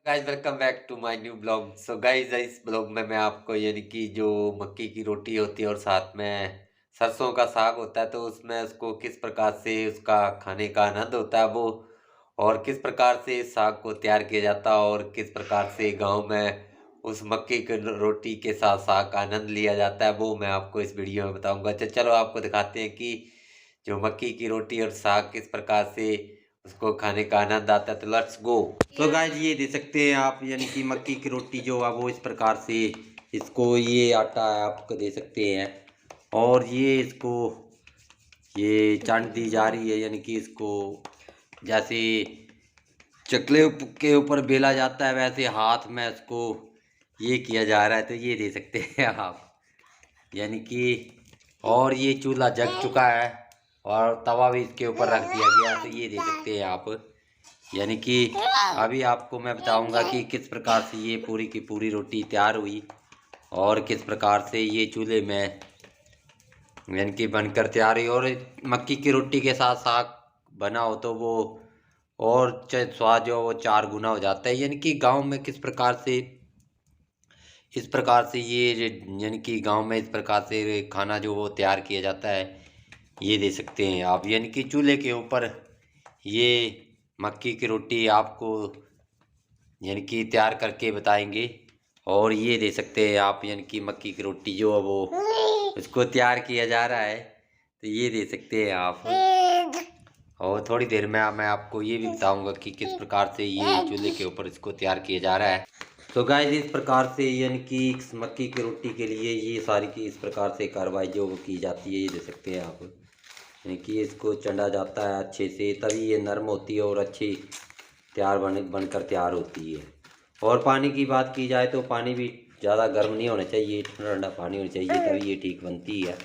Guys welcome back to my new blog. So guys इस blog में मैं आपको यानी कि जो मक्की की रोटी होती है और साथ में सरसों का साग होता है, तो उसमें उसको किस प्रकार से उसका खाने का आनंद होता है वो, और किस प्रकार से इस साग को तैयार किया जाता है और किस प्रकार से गांव में उस मक्की की रोटी के साथ साग का आनंद लिया जाता है, वो मैं आपको इस वीडियो में बताऊंगा। तो चलो आपको दिखाते हैं कि जो मक्की की रोटी और साग किस प्रकार से उसको खाने का आनंद आता है। तो लेट्स गो। तो गाइस ये दे सकते हैं आप, यानी कि मक्की की रोटी जो है वो इस प्रकार से इसको, ये आटा है आपको दे सकते हैं, और ये इसको ये चाट दी जा रही है, यानी कि इसको जैसे चकले के ऊपर बेला जाता है वैसे हाथ में इसको ये किया जा रहा है। तो ये दे सकते हैं आप, यानी कि, और ये चूल्हा जग चुका है और तवा भी इसके ऊपर रख दिया गया। तो ये दे सकते हैं आप, यानी कि अभी आपको मैं बताऊंगा कि किस प्रकार से ये पूरी की पूरी रोटी तैयार हुई और किस प्रकार से ये चूल्हे में यानी कि बनकर तैयार हुई। और मक्की की रोटी के साथ साग बना हो तो वो और स्वाद जो वो चार गुना हो जाता है। यानी कि गांव में किस प्रकार से इस प्रकार से ये, यानी कि गांव में इस प्रकार से खाना जो वो तैयार किया जाता है, ये दे सकते हैं आप, यानी कि चूल्हे के ऊपर ये मक्की की रोटी आपको यानी कि तैयार करके बताएंगे। और ये दे सकते हैं आप, यानी कि मक्की की रोटी जो है वो उसको तैयार किया जा रहा है। तो ये दे सकते हैं आप, और थोड़ी देर में मैं आपको ये भी बताऊंगा कि किस प्रकार से ये चूल्हे के ऊपर इसको तैयार किया जा रहा है। तो गाइस इस प्रकार से, यानी कि इस मक्की की रोटी के लिए ये सारी की इस प्रकार से कार्रवाई जो वो की जाती है, ये दे सकते हैं आप, यानी कि इसको चंडा जाता है अच्छे से, तभी ये नरम होती है और अच्छी तैयार बनकर तैयार होती है। और पानी की बात की जाए तो पानी भी ज़्यादा गर्म नहीं होना चाहिए, ठंडा ठंडा पानी होना चाहिए, तभी ये ठीक बनती है।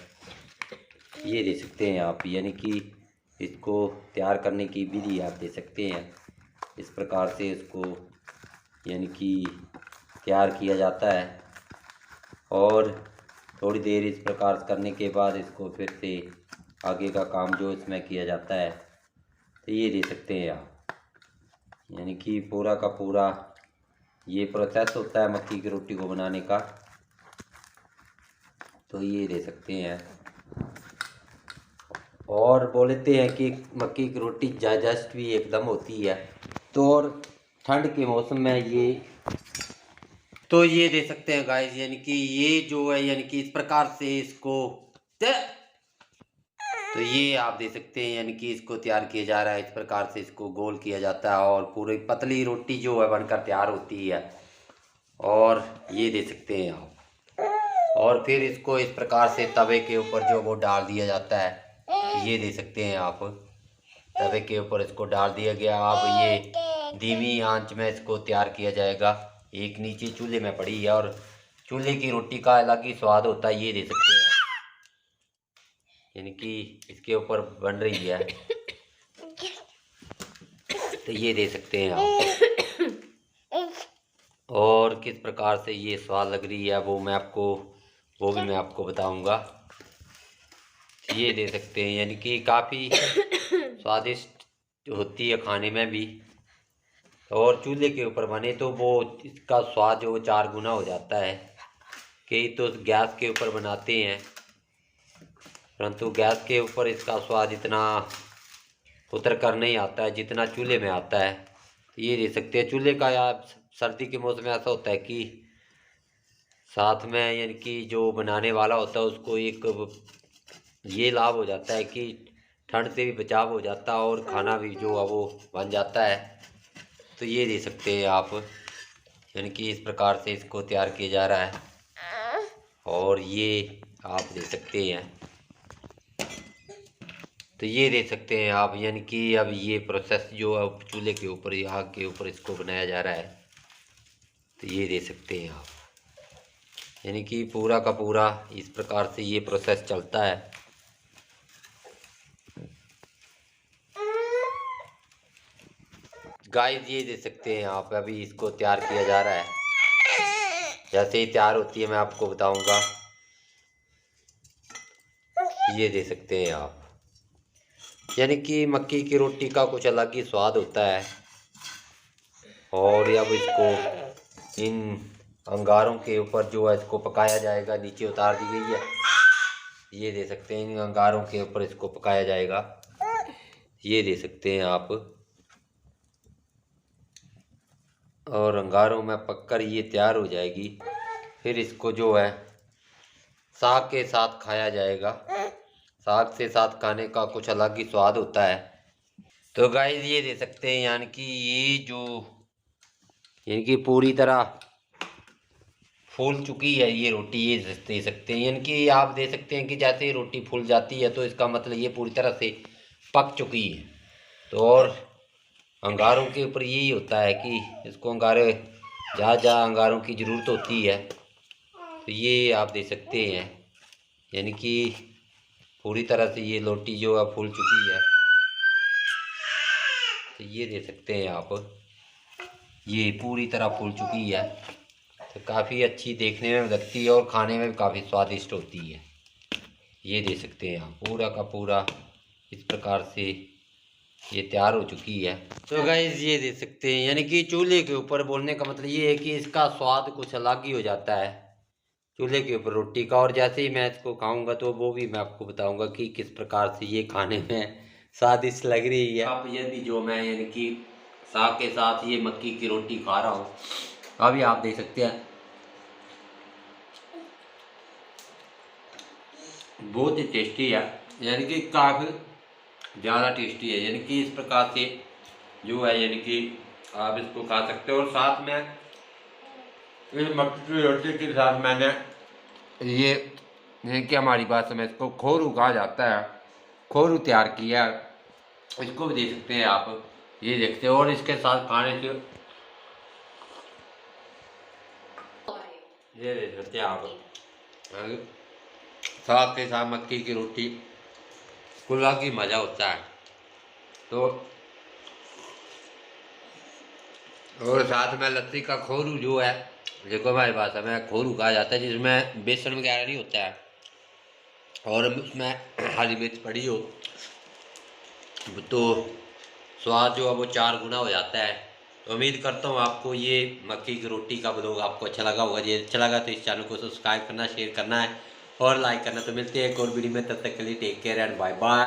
ये दे सकते हैं आप, यानी कि इसको तैयार करने की विधि आप दे सकते हैं। इस प्रकार से इसको यानी कि तैयार किया जाता है, और थोड़ी देर इस प्रकार करने के बाद इसको फिर से आगे का काम जो इसमें किया जाता है। तो ये दे सकते हैं आप, यानी कि पूरा का पूरा ये प्रोसेस होता है मक्की की रोटी को बनाने का। तो ये दे सकते हैं, और बोलते हैं कि मक्की की रोटी डाइजेस्ट भी एकदम होती है। तो और ठंड के मौसम में ये, तो ये दे सकते हैं गाइस, यानी कि ये जो है, यानी कि इस प्रकार से इसको, तो ये आप दे सकते हैं, यानी कि इसको तैयार किया जा रहा है। इस प्रकार से इसको गोल किया जाता है और पूरी पतली रोटी जो है बनकर तैयार होती है। और ये दे सकते हैं आप, और फिर इसको इस प्रकार से तवे के ऊपर जो वो डाल दिया जाता है। ये दे सकते हैं आप, तवे के ऊपर इसको डाल दिया गया। अब ये धीमी आंच में इसको तैयार किया जाएगा। एक नीचे चूल्हे में पड़ी है, और चूल्हे की रोटी का अलग ही स्वाद होता है। ये दे सकते हैं, यानी कि इसके ऊपर बन रही है। तो ये दे सकते हैं आप, और किस प्रकार से ये स्वाद लग रही है वो भी मैं आपको बताऊंगा। ये दे सकते हैं, यानी कि काफ़ी स्वादिष्ट होती है खाने में भी, और चूल्हे के ऊपर बने तो वो इसका स्वाद जो चार गुना हो जाता है। कई तो गैस के ऊपर बनाते हैं, परंतु गैस के ऊपर इसका स्वाद इतना उतर कर नहीं आता है जितना चूल्हे में आता है। ये दे सकते हैं चूल्हे का, या सर्दी के मौसम में ऐसा होता है कि साथ में, यानी कि जो बनाने वाला होता है उसको एक ये लाभ हो जाता है कि ठंड से भी बचाव हो जाता है और खाना भी जो है वो बन जाता है। तो ये दे सकते हैं आप, यानी कि इस प्रकार से इसको तैयार किया जा रहा है, और ये आप दे सकते हैं। तो ये दे सकते हैं आप, यानी कि अब ये प्रोसेस जो अब चूल्हे के ऊपर, आग के ऊपर इसको बनाया जा रहा है। तो ये दे सकते हैं आप, यानी कि पूरा का पूरा इस प्रकार से ये प्रोसेस चलता है। गाइस ये दे सकते हैं आप, अभी इसको तैयार किया जा रहा है। जैसे ही तैयार होती है मैं आपको बताऊंगा। ये दे सकते हैं आप, यानी कि मक्की की रोटी का कुछ अलग ही स्वाद होता है। और अब इसको इन अंगारों के ऊपर जो है इसको पकाया जाएगा। नीचे उतार दी गई है, ये दे सकते हैं। इन अंगारों के ऊपर इसको पकाया जाएगा, ये दे सकते हैं आप। और अंगारों में पककर ये तैयार हो जाएगी। फिर इसको जो है साग के साथ खाया जाएगा। साग के साथ खाने का कुछ अलग ही स्वाद होता है। तो गाइस ये दे सकते हैं, यानी कि ये जो यानी कि पूरी तरह फूल चुकी है ये रोटी, ये दे सकते हैं। यानी कि आप दे सकते हैं कि जैसे ही रोटी फूल जाती है तो इसका मतलब ये पूरी तरह से पक चुकी है। तो और अंगारों के ऊपर यही होता है कि इसको अंगारे जहाँ जहाँ अंगारों की ज़रूरत होती है तो ये आप दे सकते हैं। यानी कि पूरी तरह से ये रोटी जो है फूल चुकी है, तो ये दे सकते हैं आप। ये पूरी तरह फूल चुकी है तो काफ़ी अच्छी देखने में लगती है और खाने में भी काफ़ी स्वादिष्ट होती है। ये दे सकते हैं आप। पूरा का पूरा इस प्रकार से ये तैयार हो चुकी है। तो गाइस ये दे सकते हैं, यानी कि चूल्हे के ऊपर बोलने का मतलब ये है कि इसका स्वाद कुछ अलग ही हो जाता है चूल्हे के ऊपर रोटी का। और जैसे ही मैं इसको खाऊंगा तो वो भी मैं आपको बताऊंगा कि किस प्रकार से ये खाने में स्वादिष्ट लग रही है। आप ये भी जो मैं यानी कि साग के साथ ये मक्की की रोटी खा रहा हूँ, अभी आप देख सकते हैं बहुत ही टेस्टी है। यानी कि काफ़ी ज़्यादा टेस्टी है। यानी कि इस प्रकार से जो है यानी कि आप इसको खा सकते हो। और साथ में इस मक्की की रोटी के साथ मैंने ये यानी कि हमारी भाषा में इसको खोरू कहा जाता है, खोरू तैयार किया है। इसको भी दे सकते हैं आप, ये देखते हो। और इसके साथ खाने से ये दे सकते हैं आप साग के साथ मक्की की रोटी, कुल्ला की मज़ा होता है। तो और साथ में लस्सी का खोरू जो है, देखो हमारी भाषा में खोरू कहा जाता है, जिसमें बेसन वगैरह नहीं होता है और उसमें हरी मिर्च पड़ी हो तो स्वाद जो है वो 4 गुना हो जाता है। तो उम्मीद करता हूँ आपको ये मक्की की रोटी का ब्लॉग आपको अच्छा लगा होगा। ये अच्छा लगा तो इस चैनल को सब्सक्राइब करना, शेयर करना है और लाइक करना। तो मिलते हैं एक और वीडियो में, तब तक के लिए take care and bye bye.